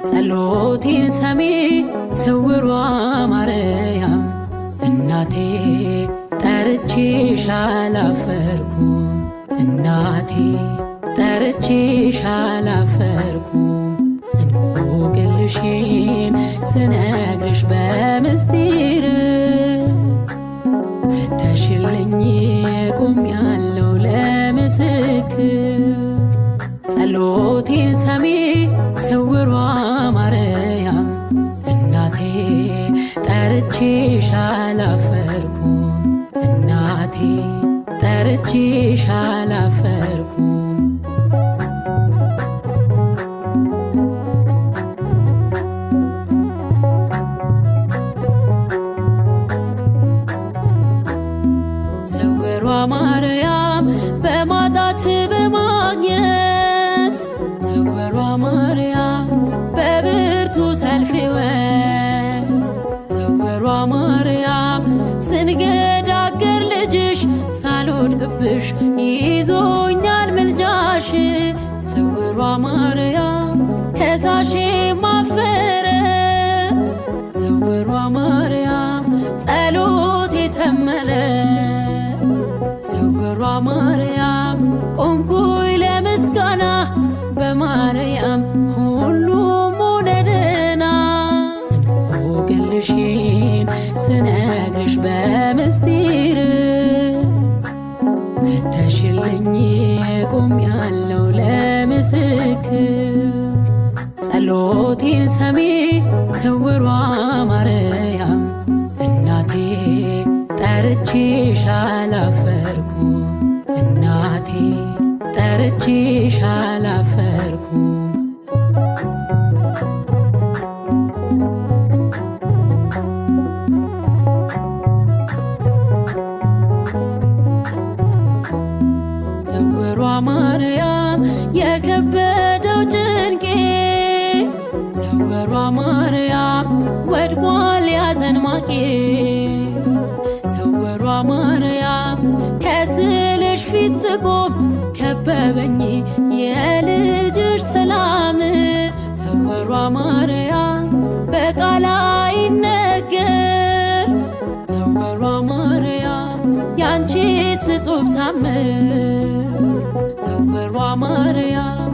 ጸሎቴን ሰሚ ስውሯ ማርያም እናቴ ጠርቼሽ አላፈርኩም እናቴ ጠርቼሽ አላፈርኩም እንቆቅልሽን ስነግርሽ በምስጢር ፈተሽልኝ ቆሜያለሁ ለምስክር ጸሎቴን ሰሚ ስውሯ ማርያም እናቴ ጠርቼሽ አላፈርኩም እናቴ ጠርቼሽ አላፈርኩም ስውሯ ማርያም በማጣት በማግኘት ስውሯ ማርያም በብርቱ ሰልፍ ሕይወት ስውሯ ማርያም ስንገዳገር ልጅሽ ሳልወድቅብሽ ይዞኛል ምልጃሽ ስውሯ ማርያም ከሳሼ ማፈረ ስውሯ ማርያም ጸሎቴ ሰመረ ስውሯ ማርያም ቆምኩኝ ለምስጋና በማርያም ሁሉም ሆነ ደህና እንቆቅልሽን ስነግርሽ በምስጢር ፈተሽልኝ ቆሜያለሁ ለምስክር ጸሎቴን ሰሚ ስውሯ ማርያም እናቴ ጠርቼሽ አላፈርኩም እናቴ ጠርቼሽ አላፈርኩም ስውሯ ማርያም የከበደው ጭንቄ ስውሯ ማርያም ወድቋል ያዘን ማቄ ስውሯ ማርያም ከስልሽ ፊት ስቆም ከበበኝ የልጅሽ ሰላም ስውሯ ማርያም በቃል አይነገር ስውሯ ማርያም ያንቺስ እጹብ ታምር ስውሯ ማርያም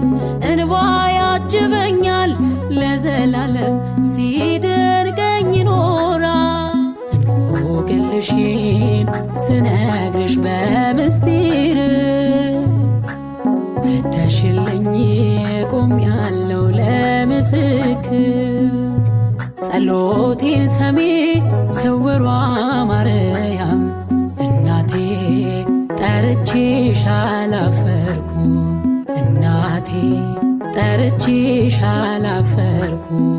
እንባ ያጅበኛል ለዘላለም ሲደንቀኝ ይኖራል እንቆቅልሽን ስነግርሽ በምስጢር ፈተሽልኝ ቆሜያለሁ ለምስክር ጸሎቴን ሰሚ ስውሯ ማርያም እናቴ ጠርቼሽ አላፈርኩም እናቴ ጠርቼሽ አላፈርኩም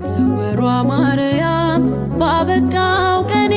ስውሯ ማርያም ባበቃው ቀኔ